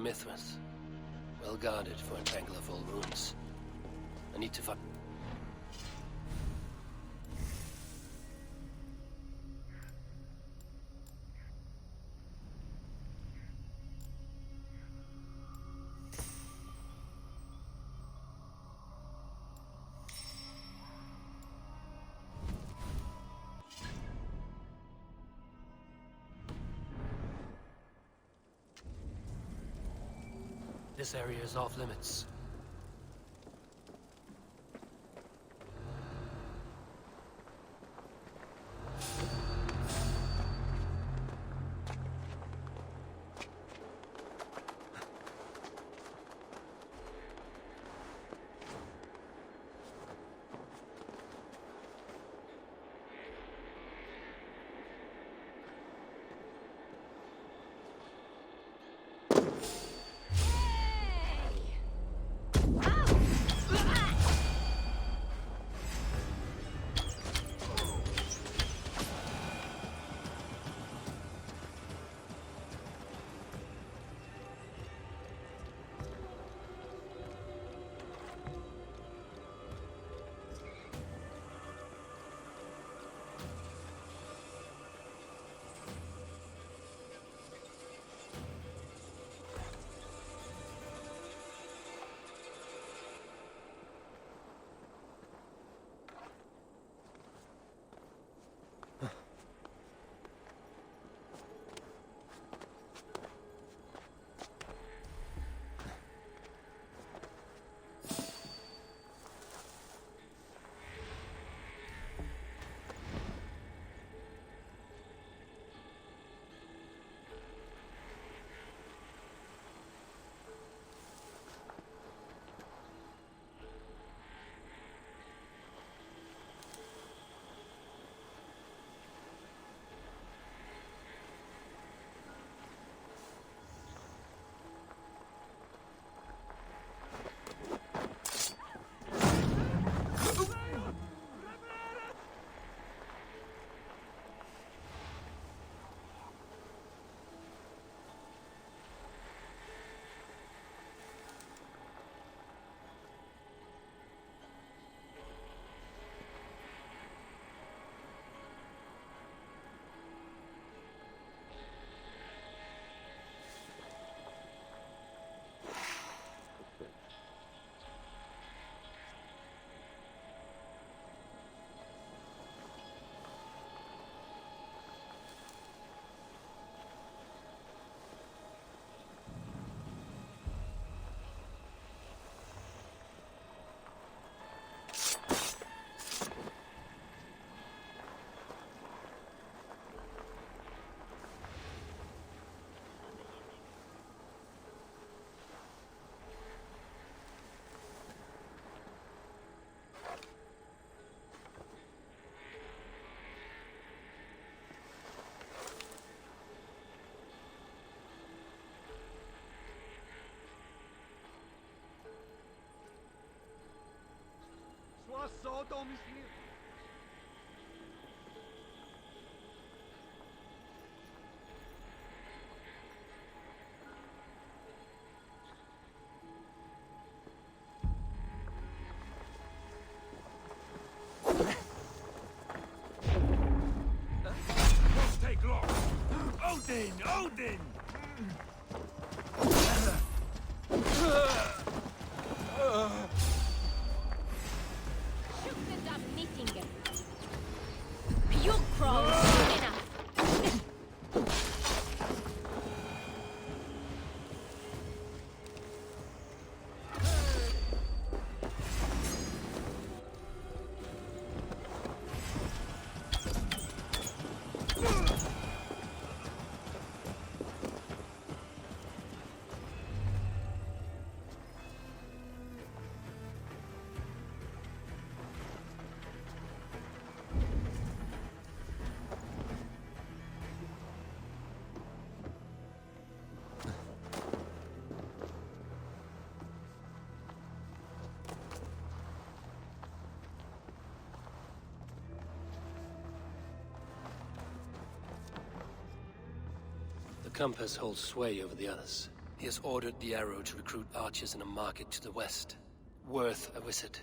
from Mithras. Well guarded for a tangle of old ruins. I need to find... This area is off limits. Sodom is here. Won't take long. Odin! Odin! The compass holds sway over the others. He has ordered the arrow to recruit archers in a market to the west. Worth a visit.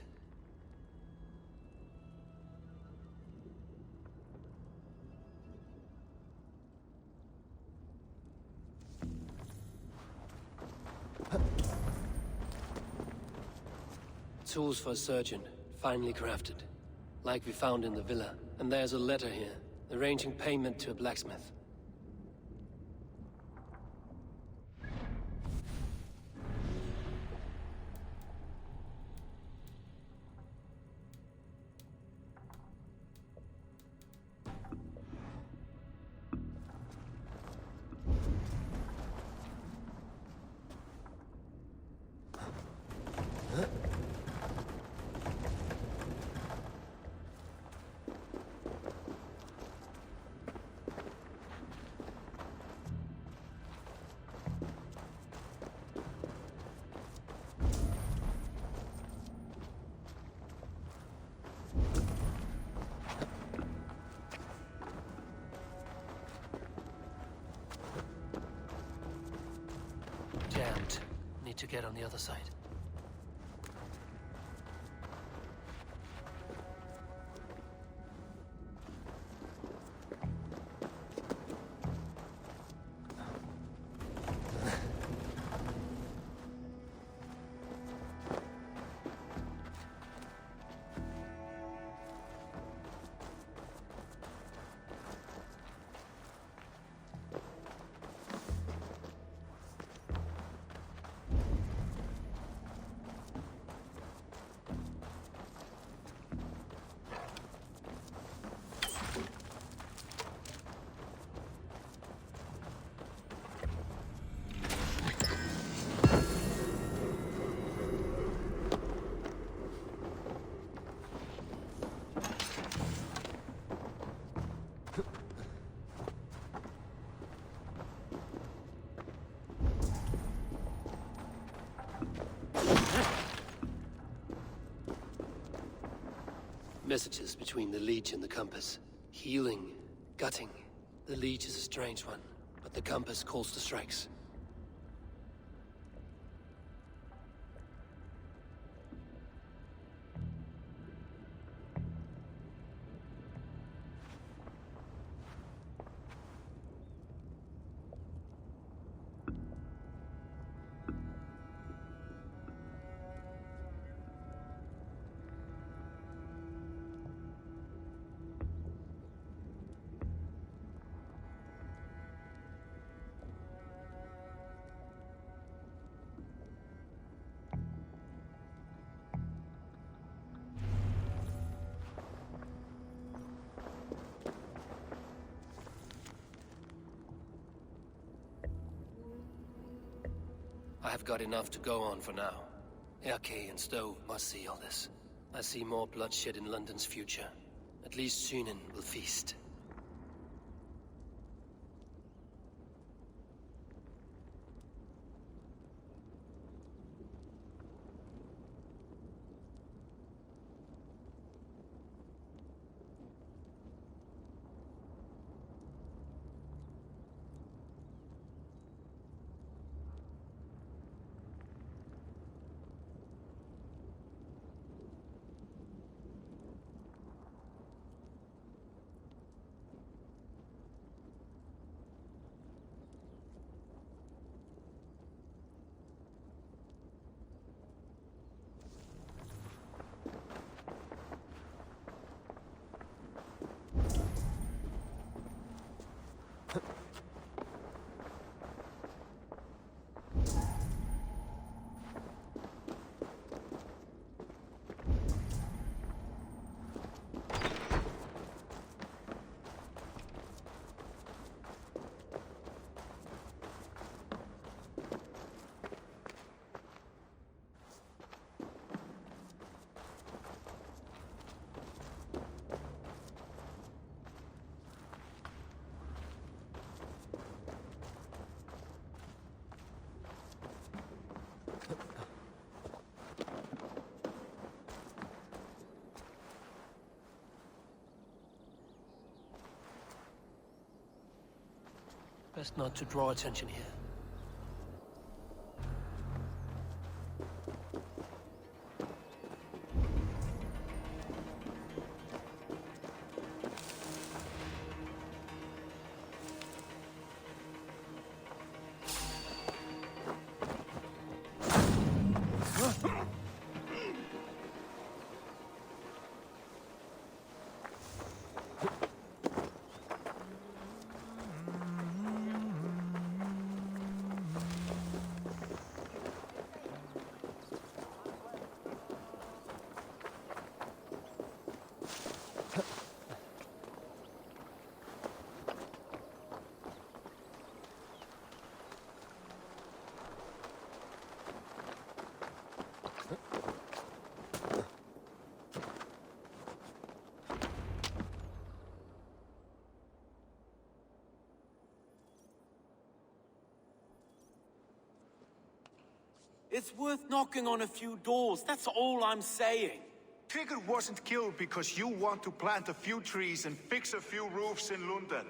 Tools for a surgeon, finely crafted. Like we found in the villa. And there's a letter here, arranging payment to a blacksmith. Jammed. Need to get on the other side. Messages between the leech and the compass. Healing, gutting. The leech is a strange one, but the compass calls the strikes. I have got enough to go on for now. Erke and Stowe must see all this. I see more bloodshed in London's future. At least Sunan will feast. Best not to draw attention here. It's worth knocking on a few doors, that's all I'm saying. Tigger wasn't killed because you want to plant a few trees and fix a few roofs in Luden.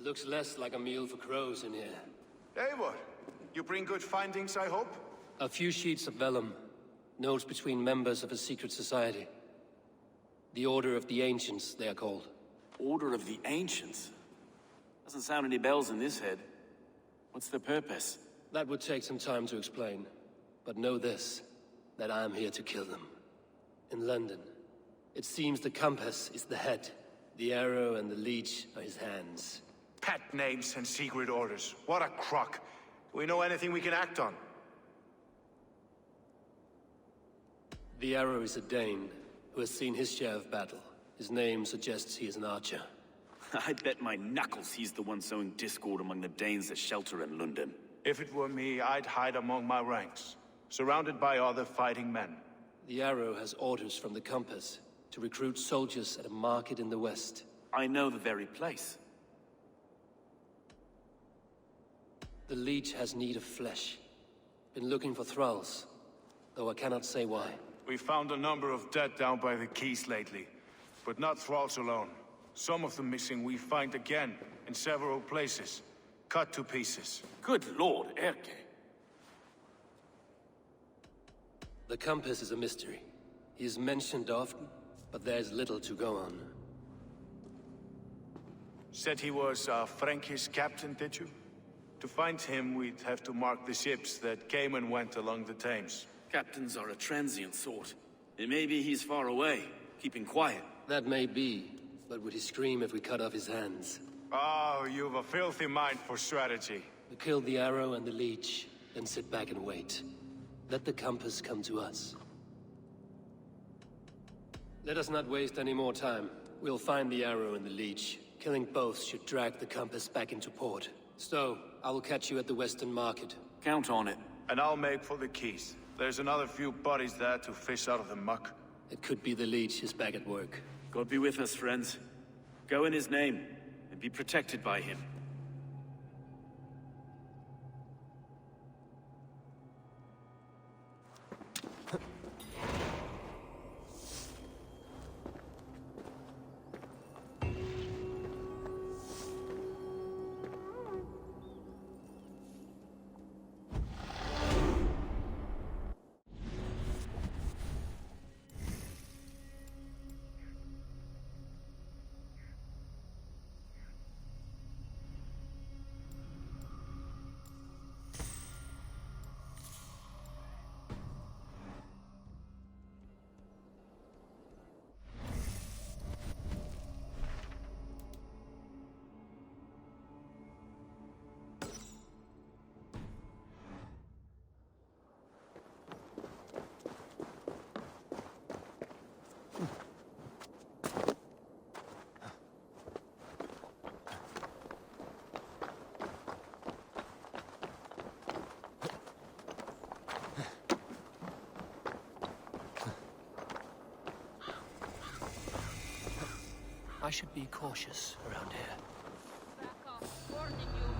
Looks less like a meal for crows in here. Eivor, you bring good findings, I hope? A few sheets of vellum. Notes between members of a secret society. The Order of the Ancients, they are called. Order of the Ancients? Doesn't sound any bells in this head. What's their purpose? That would take some time to explain. But know this, that I am here to kill them. In London, it seems the compass is the head. The arrow and the leech are his hands. Pet names and secret orders. What a crock. Do we know anything we can act on? The arrow is a Dane, who has seen his share of battle. His name suggests he is an archer. I bet my knuckles he's the one sowing discord among the Danes that shelter in London. If it were me, I'd hide among my ranks, surrounded by other fighting men. The arrow has orders from the compass to recruit soldiers at a market in the west. I know the very place. The leech has need of flesh. Been looking for thralls, though I cannot say why. We found a number of dead down by the quays lately, but not thralls alone. Some of the missing we find again in several places, cut to pieces. Good lord, Erke. The compass is a mystery. He is mentioned often, but there is little to go on. Said he was a Frankish captain, did you? To find him, we'd have to mark the ships that came and went along the Thames. Captains are a transient sort. It may be he's far away, keeping quiet. That may be, but would he scream if we cut off his hands? Oh, you've a filthy mind for strategy. We kill the arrow and the leech, then sit back and wait. Let the compass come to us. Let us not waste any more time. We'll find the arrow and the leech. Killing both should drag the compass back into port. Stowe, I will catch you at the Western Market. Count on it. And I'll make for the quays. There's another few bodies there to fish out of the muck. It could be the leech is back at work. God be with us, friends. Go in his name, and be protected by him. I should be cautious around here. Back off, warning you.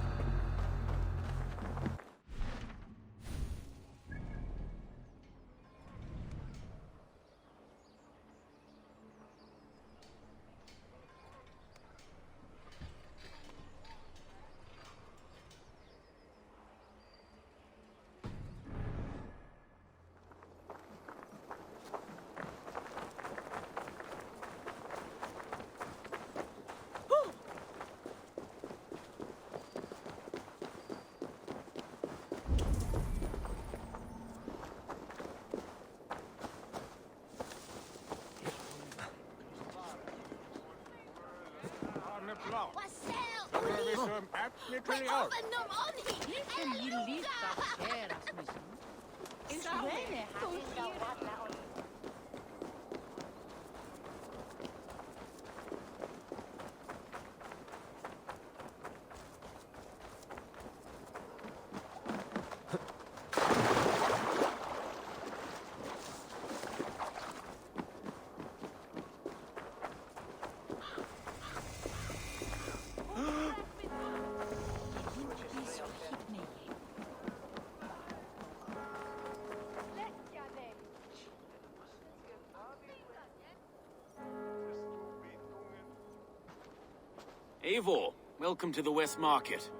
Eivor, welcome to the West Market.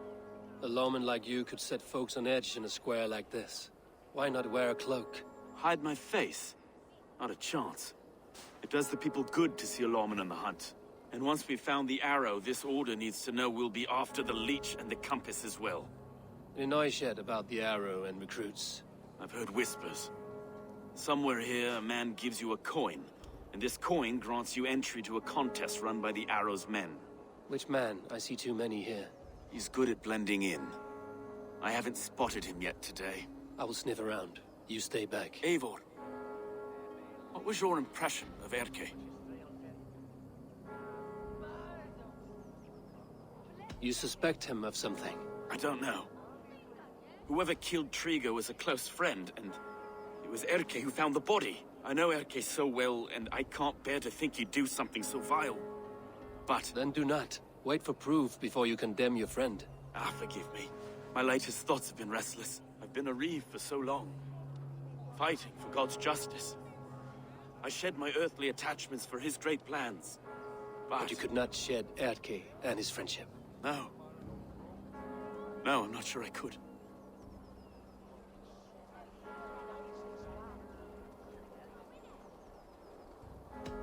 A lawman like you could set folks on edge in a square like this. Why not wear a cloak? Hide my face? Not a chance. It does the people good to see a lawman on the hunt. And once we've found the arrow, this order needs to know we'll be after the leech and the compass as well. Any noise yet about the arrow and recruits? I've heard whispers. Somewhere here, a man gives you a coin, and this coin grants you entry to a contest run by the arrow's men. Which man? I see too many here. He's good at blending in. I haven't spotted him yet today. I will sniff around. You stay back. Eivor, what was your impression of Erke? You suspect him of something? I don't know. Whoever killed Trigo was a close friend, and it was Erke who found the body. I know Erke so well, and I can't bear to think he'd do something so vile. But... Then do not. Wait for proof before you condemn your friend. forgive me. My latest thoughts have been restless. I've been a reeve for so long, fighting for God's justice. I shed my earthly attachments for his great plans. But you could not shed Erke and his friendship. No. No, I'm not sure I could.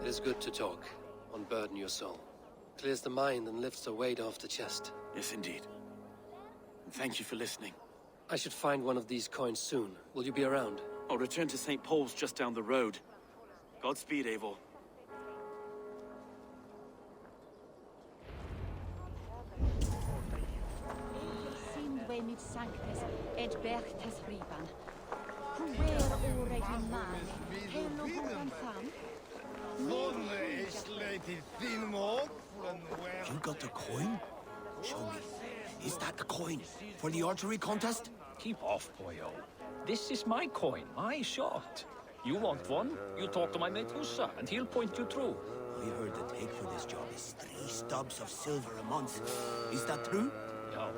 It is good to talk. Unburden your soul. Clears the mind and lifts the weight off the chest. Yes, indeed. And thank you for listening. I should find one of these coins soon. Will you be around? I'll return to St. Paul's just down the road. Godspeed, Eivor. Mit sanctes et bergtes riban. Huer ore in mane, hello huan fam. You got the coin? Show me. Is that the coin for the archery contest? Keep off, boyo. This is my coin, my shot. You want one? You talk to my mate Hussa, and he'll point you through. We heard the take for this job is 3 stubs of silver a month. Is that true? Yeah.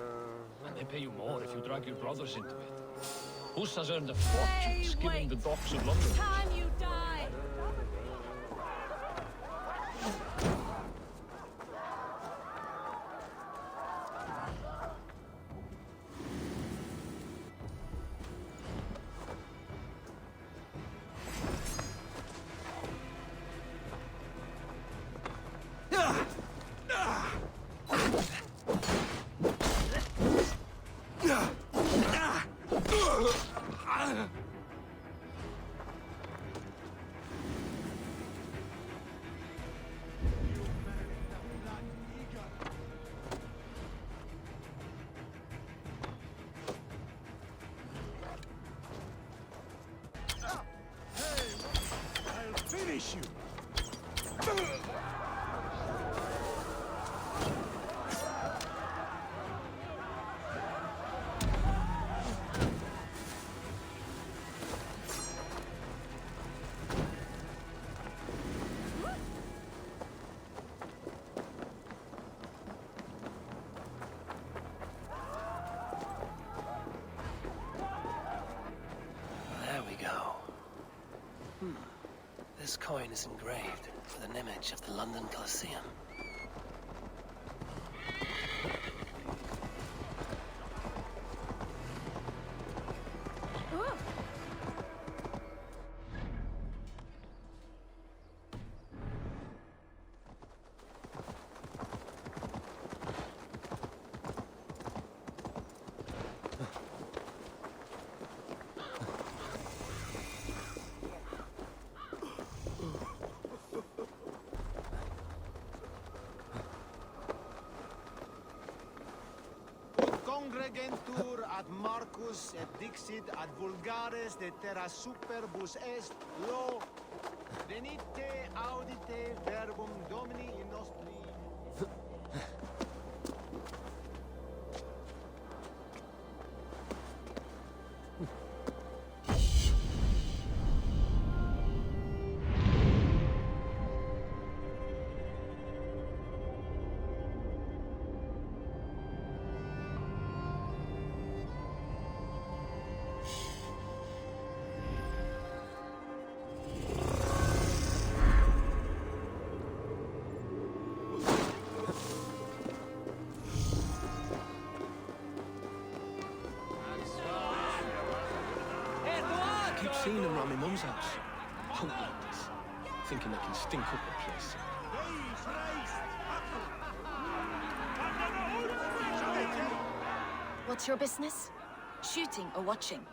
And they pay you more if you drag your brothers into it. Hussa's earned a fortune skimming the docks of London. Time you die! Finish you! There we go. This coin is engraved with an image of the London Colosseum. Congregentur ad Marcus et dixit ad vulgares de terra superbus est lo venite audite verbum Domini in nostri. seen them around my mum's house. Punk like this, thinking they can stink up the place. What's your business? Shooting or watching?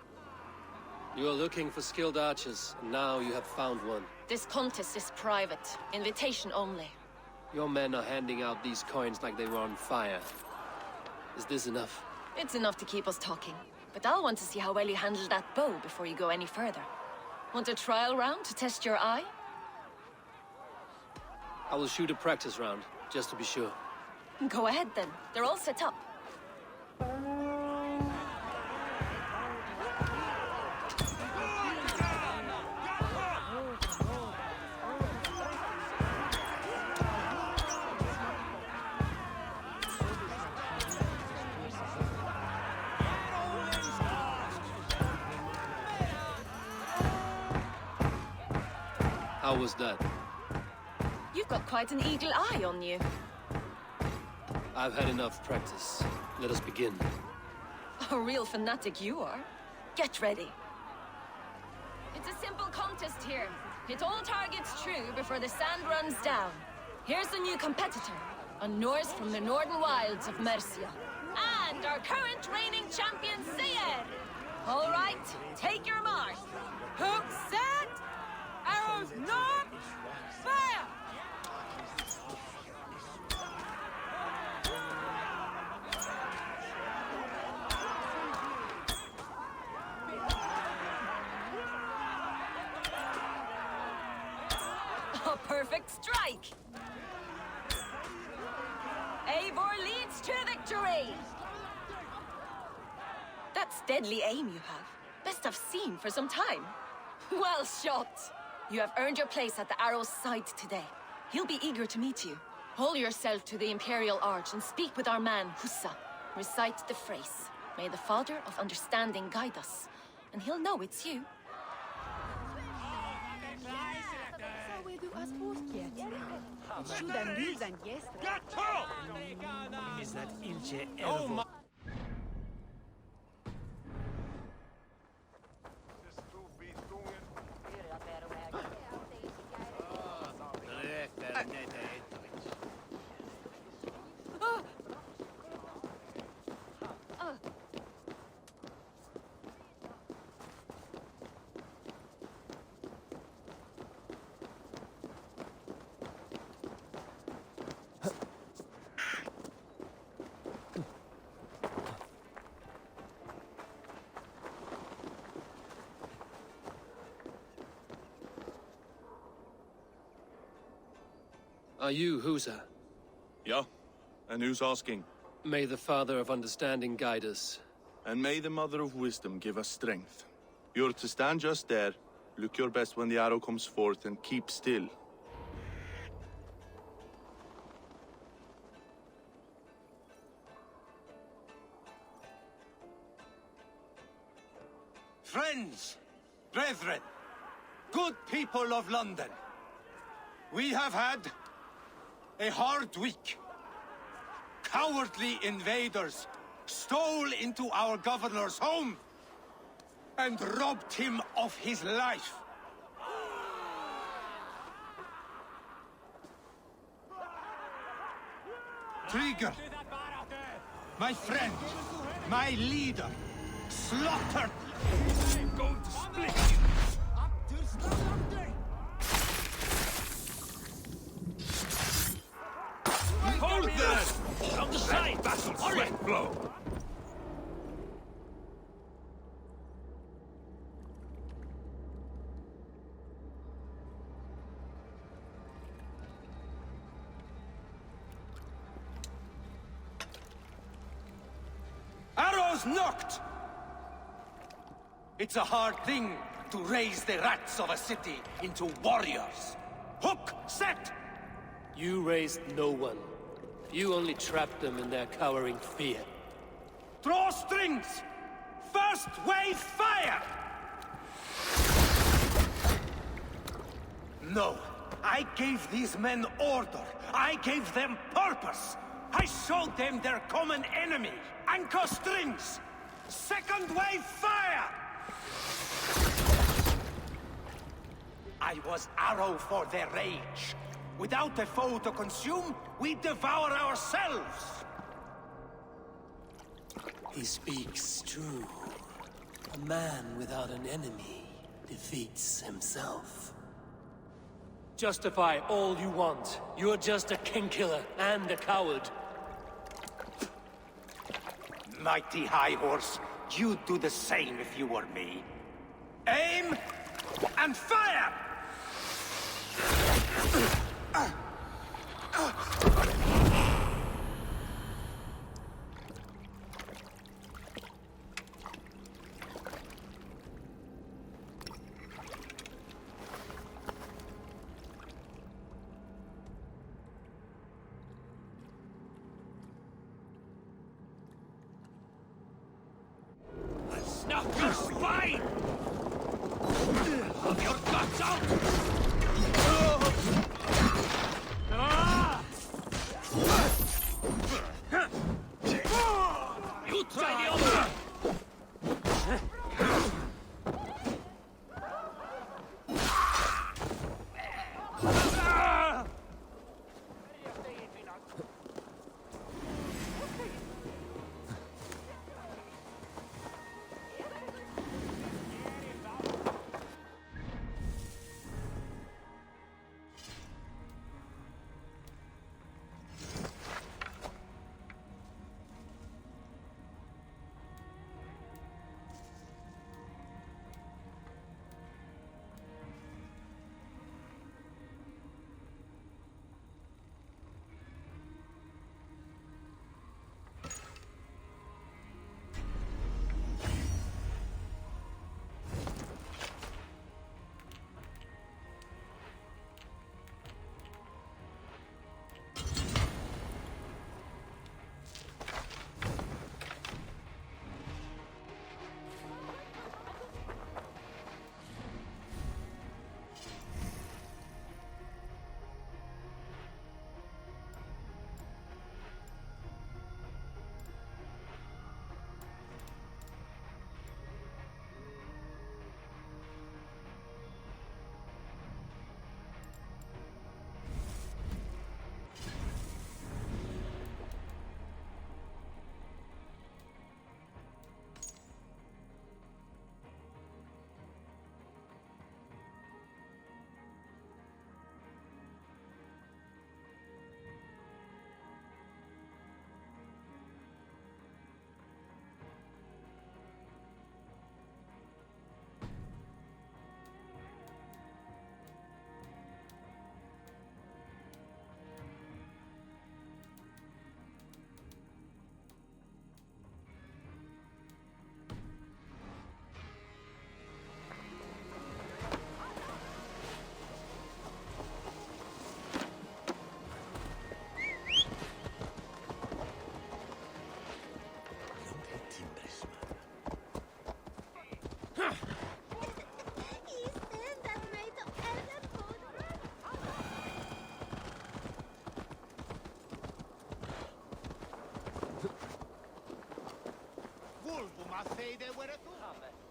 You are looking for skilled archers, and now you have found one. This contest is private. Invitation only. Your men are handing out these coins like they were on fire. Is this enough? It's enough to keep us talking. But I'll want to see how well you handle that bow before you go any further. Want a trial round to test your eye? I will shoot a practice round, just to be sure. Go ahead then. They're all set up. How was that? You've got quite an eagle eye on you. I've had enough practice. Let us begin. A real fanatic you are. Get ready. It's a simple contest here. Hit all targets true before the sand runs down. Here's the new competitor, a Norse from the northern wilds of Mercia. And our current reigning champion, Seir. All right, take your mark. Hook set! Arrows knocked! Fire! A perfect strike! Eivor leads to victory! That's deadly aim you have. Best I've seen for some time. Well shot! You have earned your place at the Arrow's side today. He'll be eager to meet you. Hold yourself to the Imperial Arch and speak with our man, Hussa. Recite the phrase. May the Father of Understanding guide us. And he'll know it's you. Is that Ilche Eivor? Are you Husa? Yeah, and who's asking? May the Father of Understanding guide us. And may the Mother of Wisdom give us strength. You're to stand just there, look your best when the arrow comes forth, and keep still. Friends, brethren, good people of London, we have had a hard week. Cowardly invaders stole into our governor's home and robbed him of his life. Trigger, my friend, my leader, slaughtered. I'm going to split you. Hold that! On the side! Battle sweat blow! Arrows knocked! It's a hard thing to raise the rats of a city into warriors. Hook, set! You raised no one. You only trapped them in their cowering fear. Draw strings! First wave fire! No, I gave these men order. I gave them purpose. I showed them their common enemy. Anchor strings! Second wave fire! I was arrow for their rage. Without a foe to consume, we devour ourselves! He speaks true. A man without an enemy defeats himself. Justify all you want. You're just a king-killer and a coward. Mighty High Horse, you'd do the same if you were me. Aim and fire! Snap your spine! Of your guts out! You try the other!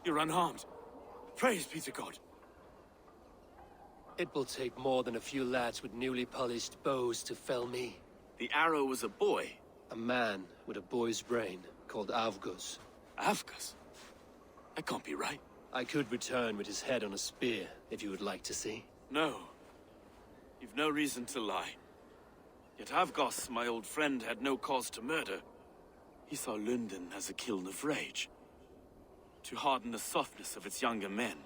You're unharmed. Praise be to God. It will take more than a few lads with newly polished bows to fell me. The arrow was a boy. A man with a boy's brain, called Avguz. Avguz? That can't be right. I could return with his head on a spear, if you would like to see. No. You've no reason to lie. Yet Avguz, my old friend, had no cause to murder. He saw Luden as a kiln of rage, to harden the softness of its younger men.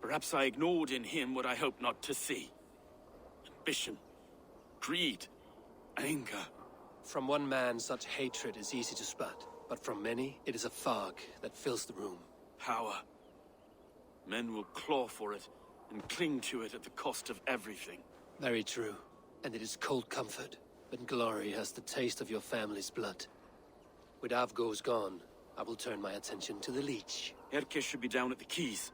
Perhaps I ignored in him what I hoped not to see. Ambition, greed, anger. From one man, such hatred is easy to spot, but from many, it is a fog that fills the room. Power. Men will claw for it and cling to it at the cost of everything. Very true. And it is cold comfort, when glory has the taste of your family's blood. With Avguz gone, I will turn my attention to the Leech. Erke should be down at the keys.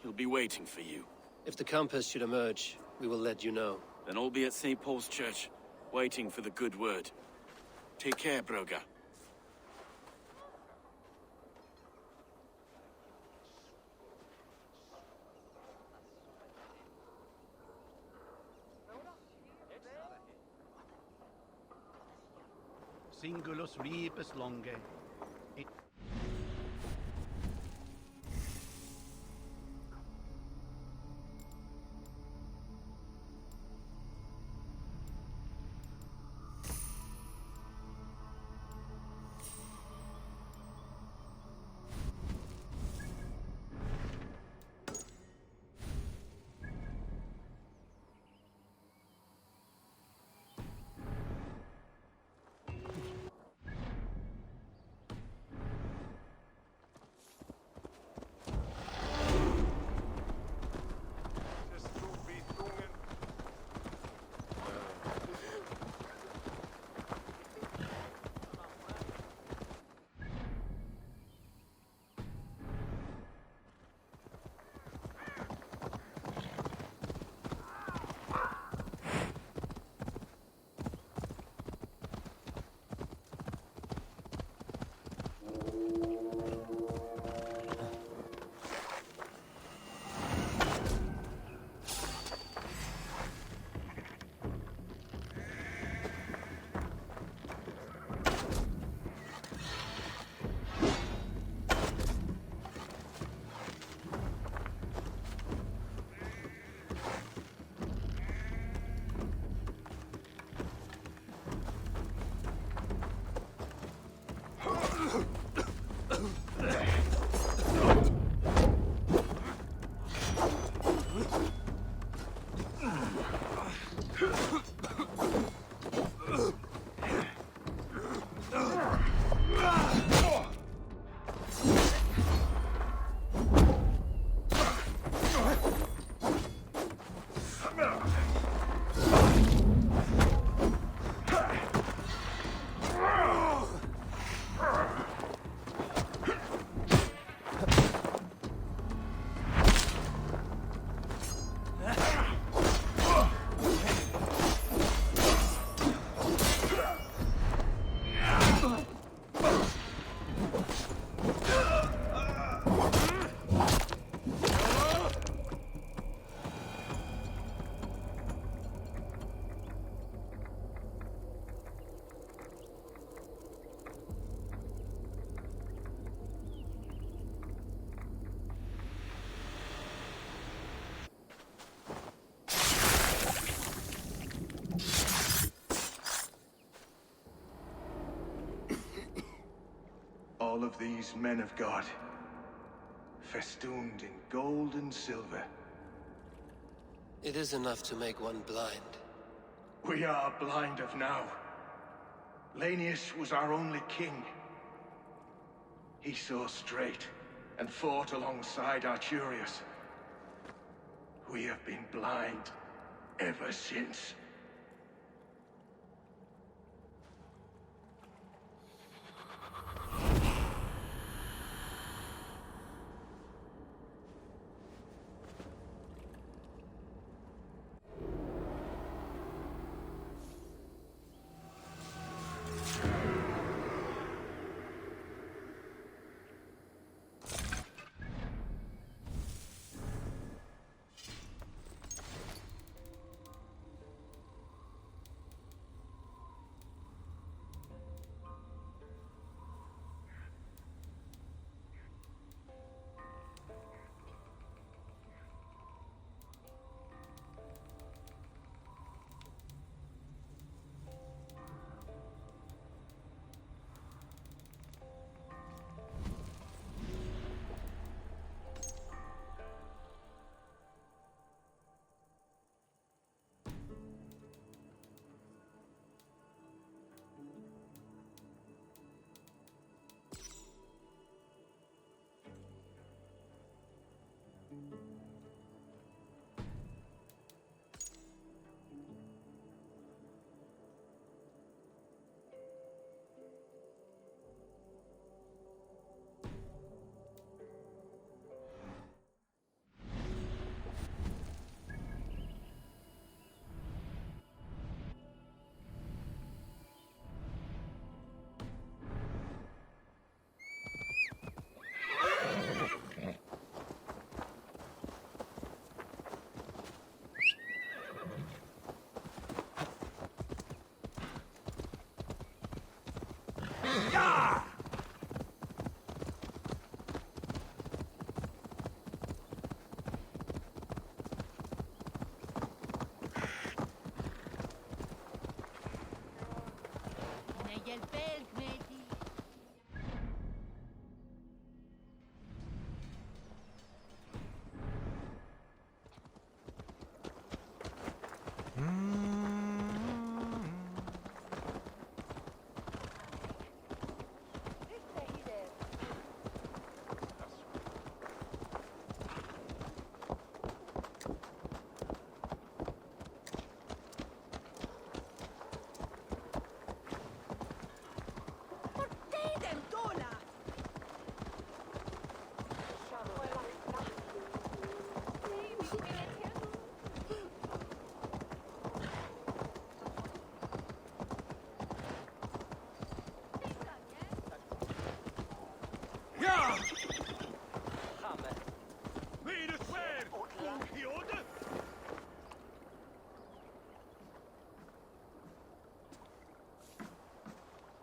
He'll be waiting for you. If the compass should emerge, we will let you know. Then I'll be at St. Paul's Church, waiting for the good word. Take care, Broga. singulus rebus longe. All of these men of God, festooned in gold and silver. It is enough to make one blind. We are blind of now. Lanius was our only king. He saw straight and fought alongside Arturius. We have been blind ever since.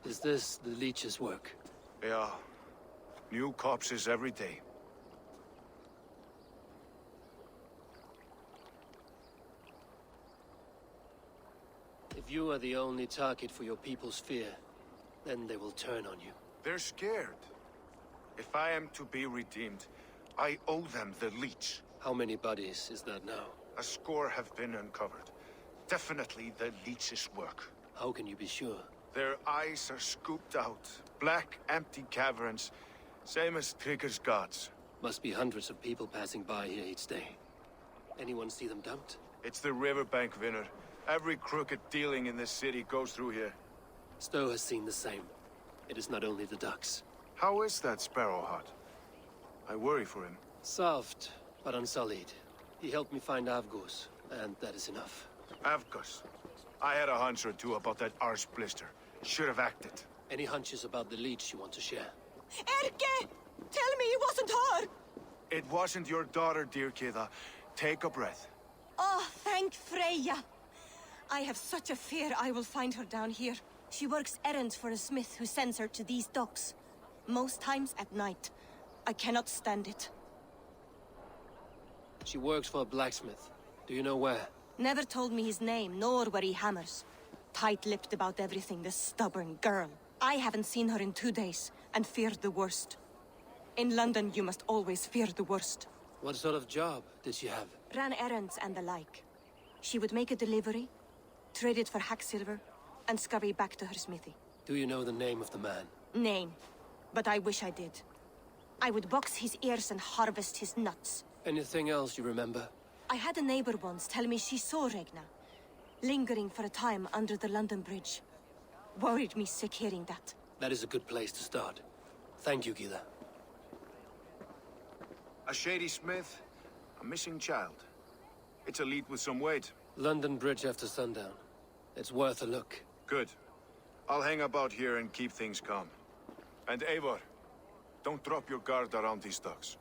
Is this the leech's work? Yeah. New corpses every day. If you are the only target for your people's fear, then they will turn on you. They're scared. If I am to be redeemed, I owe them the leech. How many bodies is that now? A score have been uncovered. Definitely the leech's work. How can you be sure? Their eyes are scooped out. Black, empty caverns. Same as Trigger's gods. Must be hundreds of people passing by here each day. Anyone see them dumped? It's the riverbank, Vinner. Every crooked dealing in this city goes through here. Stowe has seen the same. It is not only the ducks. How is that sparrow hut? I worry for him. Soft, but unsullied. He helped me find Avgos, and that is enough. Avgos. I had a hunch or two about that arse blister. Should have acted. Any hunches about the leech you want to share? Erke! Tell me it wasn't her! It wasn't your daughter, dear Kida. Take a breath. Oh, thank Freya. I have such a fear I will find her down here. She works errands for a smith who sends her to these docks. Most times at night. I cannot stand it. She works for a blacksmith. Do you know where? Never told me his name, nor where he hammers. Tight-lipped about everything, this stubborn girl. I haven't seen her in 2 days, and feared the worst. In London, you must always fear the worst. What sort of job did she have? Ran errands and the like. She would make a delivery, trade it for hack silver, and scurry back to her smithy. Do you know the name of the man? Name. But I wish I did. I would box his ears and harvest his nuts. Anything else you remember? I had a neighbor once tell me she saw Regna, lingering for a time under the London Bridge. Worried me sick hearing that. That is a good place to start. Thank you, Gila. A shady smith, a missing child. It's a lead with some weight. London Bridge after sundown. It's worth a look. Good. I'll hang about here and keep things calm. And Eivor, don't drop your guard around these docks.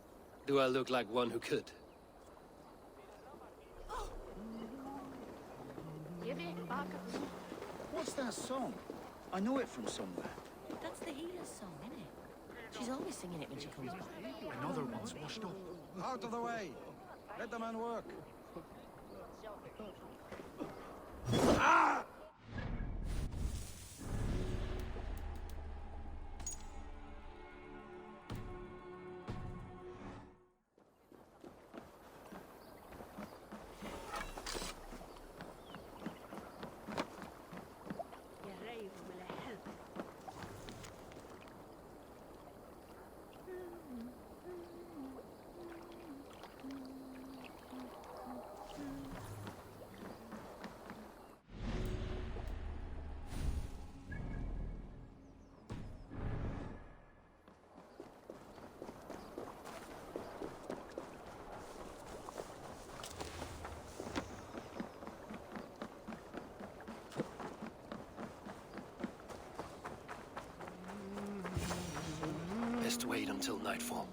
Do I look like one who could? What's that song? I know it from somewhere. That's the healer's song, isn't it? She's always singing it when she comes back. Another one's washed up. Out of the way. Let the man work. Ah! Best wait until nightfall.